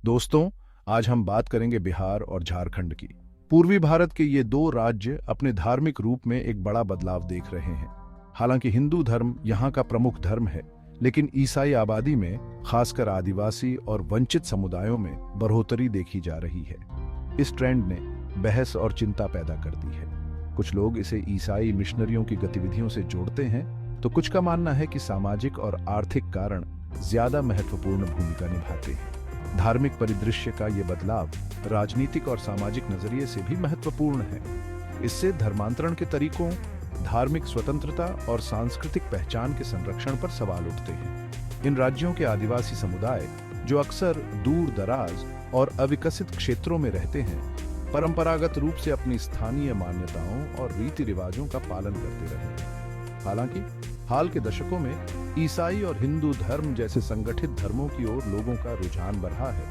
दोस्तों, आज हम बात करेंगे बिहार और झारखंड की। पूर्वी भारत के ये दो राज्य अपने धार्मिक रूप में एक बड़ा बदलाव देख रहे हैं। हालांकि हिंदू धर्म यहाँ का प्रमुख धर्म है, लेकिन ईसाई आबादी में, खासकर आदिवासी और वंचित समुदायों में बढ़ोतरी देखी जा रही है। इस ट्रेंड ने बहस और चिंता पैदा कर दी है। कुछ लोग इसे ईसाई मिशनरियों की गतिविधियों से जोड़ते हैं, तो कुछ का मानना है कि सामाजिक और आर्थिक कारण ज्यादा महत्वपूर्ण भूमिका निभाते हैं। धार्मिक परिदृश्य का ये बदलाव राजनीतिक और सामाजिक नजरिए से भी महत्वपूर्ण है। इससे धर्मांतरण के तरीकों, धार्मिक स्वतंत्रता और सांस्कृतिक पहचान के संरक्षण पर सवाल उठते हैं। इन राज्यों के आदिवासी समुदाय, जो अक्सर दूर दराज और अविकसित क्षेत्रों में रहते हैं, परंपरागत रूप से अपनी स्थानीय मान्यताओं और रीति रिवाजों का पालन करते रहे हैं। हालांकि हाल के दशकों में ईसाई और हिंदू धर्म जैसे संगठित धर्मों की ओर लोगों का रुझान बढ़ा है।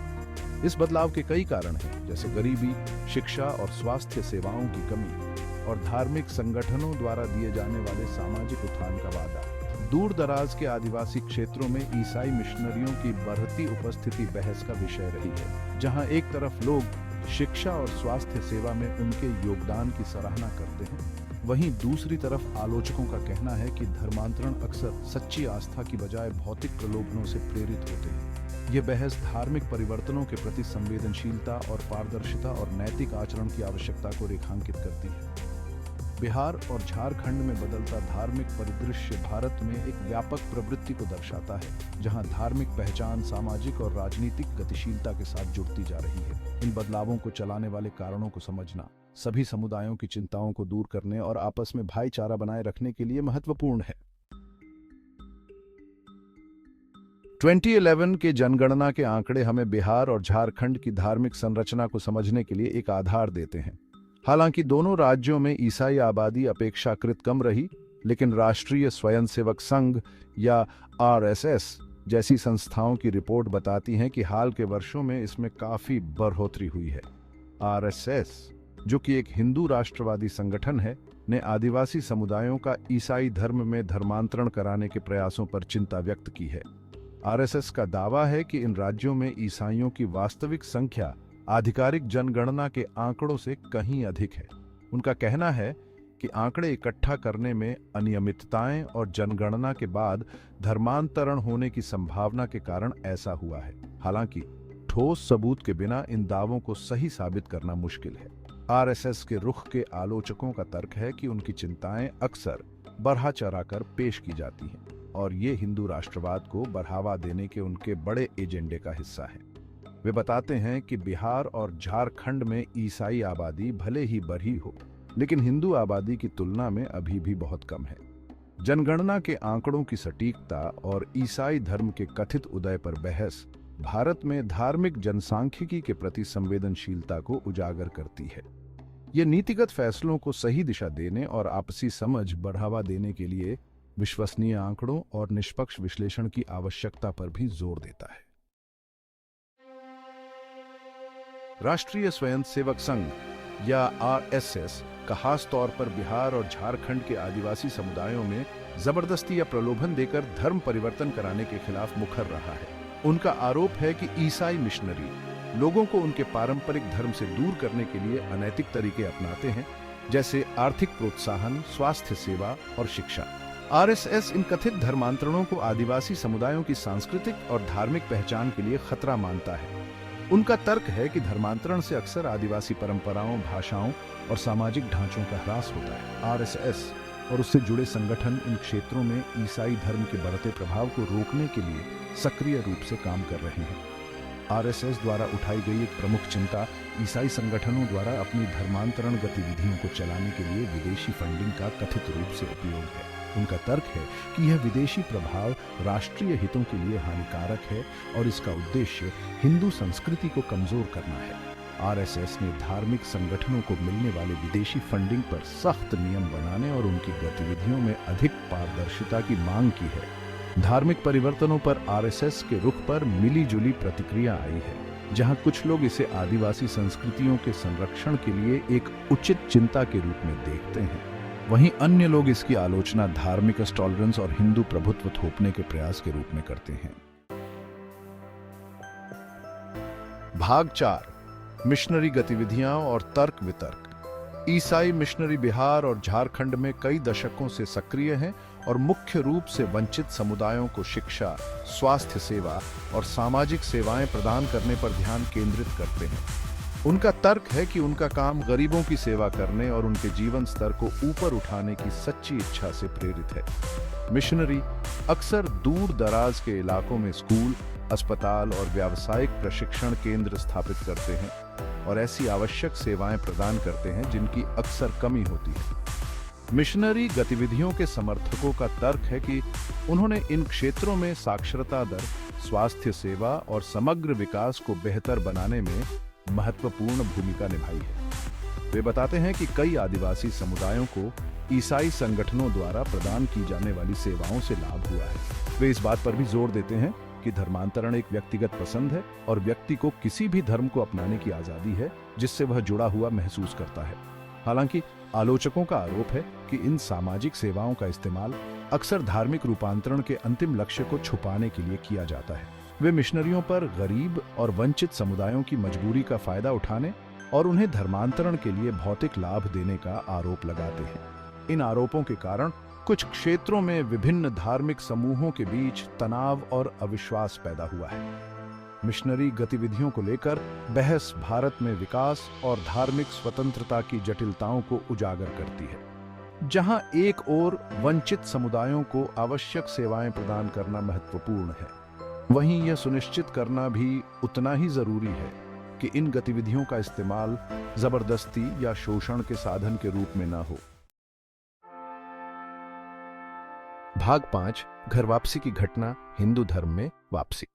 इस बदलाव के कई कारण हैं, जैसे गरीबी, शिक्षा और स्वास्थ्य सेवाओं की कमी, और धार्मिक संगठनों द्वारा दिए जाने वाले सामाजिक उत्थान का वादा। दूर दराज के आदिवासी क्षेत्रों में ईसाई मिशनरियों की बढ़ती उपस्थिति बहस का विषय रही है, जहां एक तरफ लोग शिक्षा और स्वास्थ्य सेवा में उनके योगदान की सराहना करते हैं, वहीं दूसरी तरफ आलोचकों का कहना है कि धर्मांतरण अक्सर सच्ची आस्था की बजाय भौतिक प्रलोभनों से प्रेरित होते हैं। ये बहस धार्मिक परिवर्तनों के प्रति संवेदनशीलता और पारदर्शिता और नैतिक आचरण की आवश्यकता को रेखांकित करती है। बिहार और झारखंड में बदलता धार्मिक परिदृश्य भारत में एक व्यापक प्रवृत्ति को दर्शाता है, जहां धार्मिक पहचान सामाजिक और राजनीतिक गतिशीलता के साथ जुड़ती जा रही है। इन बदलावों को चलाने वाले कारणों को समझना सभी समुदायों की चिंताओं को दूर करने और आपस में भाईचारा बनाए रखने के लिए महत्वपूर्ण है। 2011 के जनगणना के आंकड़े हमें बिहार और झारखंड की धार्मिक संरचना को समझने के लिए एक आधार देते हैं। हालांकि दोनों राज्यों में ईसाई आबादी अपेक्षाकृत कम रही, लेकिन राष्ट्रीय स्वयंसेवक संघ या आरएसएस जैसी संस्थाओं की रिपोर्ट बताती हैं कि हाल के वर्षों में इसमें काफी बढ़ोतरी हुई है। आरएसएस, जो कि एक हिंदू राष्ट्रवादी संगठन है, ने आदिवासी समुदायों का ईसाई धर्म में धर्मांतरण कराने के प्रयासों पर चिंता व्यक्त की है। आरएसएस का दावा है कि इन राज्यों में ईसाइयों की वास्तविक संख्या आधिकारिक जनगणना के आंकड़ों से कहीं अधिक है। उनका कहना है कि आंकड़े इकट्ठा करने में अनियमितताएं और जनगणना के बाद धर्मांतरण होने की संभावना के कारण ऐसा हुआ है। हालांकि ठोस सबूत के बिना इन दावों को सही साबित करना मुश्किल है। आरएसएस के रुख के आलोचकों का तर्क है कि उनकी चिंताएं अक्सर बढ़ा चढ़ाकर पेश की जाती हैं, और ये हिंदू राष्ट्रवाद को बढ़ावा देने के उनके बड़े एजेंडे का हिस्सा है। वे बताते हैं कि बिहार और झारखंड में ईसाई आबादी भले ही बढ़ी हो, लेकिन हिंदू आबादी की तुलना में अभी भी बहुत कम है। जनगणना के आंकड़ों की सटीकता और ईसाई धर्म के कथित उदय पर बहस भारत में धार्मिक जनसांख्यिकी के प्रति संवेदनशीलता को उजागर करती है। ये नीतिगत फैसलों को सही दिशा देने और आपसी समझ बढ़ावा देने के लिए विश्वसनीय आंकड़ों और निष्पक्ष विश्लेषण की आवश्यकता पर भी जोर देता है। राष्ट्रीय स्वयंसेवक संघ या आरएसएस का खास तौर पर बिहार और झारखंड के आदिवासी समुदायों में जबरदस्ती या प्रलोभन देकर धर्म परिवर्तन कराने के खिलाफ मुखर रहा है। उनका आरोप है कि ईसाई मिशनरी लोगों को उनके पारंपरिक धर्म से दूर करने के लिए अनैतिक तरीके अपनाते हैं, जैसे आर्थिक प्रोत्साहन, स्वास्थ्य सेवा और शिक्षा। आरएसएस इन कथित धर्मांतरणों को आदिवासी समुदायों की सांस्कृतिक और धार्मिक पहचान के लिए खतरा मानता है। उनका तर्क है कि धर्मांतरण से अक्सर आदिवासी परंपराओं, भाषाओं और सामाजिक ढांचों का ह्रास होता है। आरएसएस और उससे जुड़े संगठन इन क्षेत्रों में ईसाई धर्म के बढ़ते प्रभाव को रोकने के लिए सक्रिय रूप से काम कर रहे हैं। आरएसएस द्वारा उठाई गई एक प्रमुख चिंता ईसाई संगठनों द्वारा अपनी धर्मांतरण गतिविधियों को चलाने के लिए विदेशी फंडिंग का कथित रूप से उपयोग है। उनका तर्क है कि यह विदेशी प्रभाव राष्ट्रीय हितों के लिए हानिकारक है और इसका उद्देश्य हिंदू संस्कृति को कमजोर करना है। आरएसएस ने धार्मिक संगठनों को मिलने वाले विदेशी फंडिंग पर सख्त नियम बनाने और उनकी गतिविधियों में अधिक पारदर्शिता की मांग की है। धार्मिक परिवर्तनों पर आरएसएस के रुख पर मिली-जुली प्रतिक्रिया आई है, जहां कुछ लोग इसे आदिवासी संस्कृतियों के संरक्षण के लिए एक उचित चिंता के रूप में देखते हैं। वहीं अन्य लोग इसकी आलोचना धार्मिक टॉलरेंस और हिंदू प्रभुत्व थोपने के प्रयास के रूप में करते हैं। भाग 4, मिशनरी गतिविधियां और तर्क वितर्क। ईसाई मिशनरी बिहार और झारखंड में कई दशकों से सक्रिय हैं और मुख्य रूप से वंचित समुदायों को शिक्षा, स्वास्थ्य सेवा और सामाजिक सेवाएं प्रदान करने पर ध्यान केंद्रित करते हैं। उनका तर्क है कि उनका काम गरीबों की सेवा करने और उनके जीवन स्तर को ऊपर उठाने की सच्ची इच्छा से प्रेरित है। मिशनरी अक्सर दूर दराज के इलाकों में स्कूल, अस्पताल और व्यावसायिक प्रशिक्षण केंद्र स्थापित करते हैं और ऐसी आवश्यक सेवाएं प्रदान करते हैं जिनकी अक्सर कमी होती है। मिशनरी गतिविधियों के समर्थकों का तर्क है कि उन्होंने इन क्षेत्रों में साक्षरता दर, स्वास्थ्य सेवा और समग्र विकास को बेहतर बनाने में महत्वपूर्ण भूमिका निभाई है। वे बताते हैं कि कई आदिवासी समुदायों को ईसाई संगठनों द्वारा प्रदान की जाने वाली सेवाओं से लाभ हुआ है। वे इस बात पर भी जोर देते हैं कि धर्मांतरण एक व्यक्तिगत पसंद है और व्यक्ति को किसी भी धर्म को अपनाने की आजादी है जिससे वह जुड़ा हुआ महसूस करता है। हालांकि आलोचकों का आरोप है कि इन सामाजिक सेवाओं का इस्तेमाल अक्सर धार्मिक रूपांतरण के अंतिम लक्ष्य को छुपाने के लिए किया जाता है। वे मिशनरियों पर गरीब और वंचित समुदायों की मजबूरी का फायदा उठाने और उन्हें धर्मांतरण के लिए भौतिक लाभ देने का आरोप लगाते हैं। इन आरोपों के कारण कुछ क्षेत्रों में विभिन्न धार्मिक समूहों के बीच तनाव और अविश्वास पैदा हुआ है। मिशनरी गतिविधियों को लेकर बहस भारत में विकास और धार्मिक स्वतंत्रता की जटिलताओं को उजागर करती है। जहां एक ओर वंचित समुदायों को आवश्यक सेवाएं प्रदान करना महत्वपूर्ण है, वहीं यह सुनिश्चित करना भी उतना ही जरूरी है कि इन गतिविधियों का इस्तेमाल जबरदस्ती या शोषण के साधन के रूप में न हो। भाग 5, घर वापसी की घटना, हिंदू धर्म में वापसी।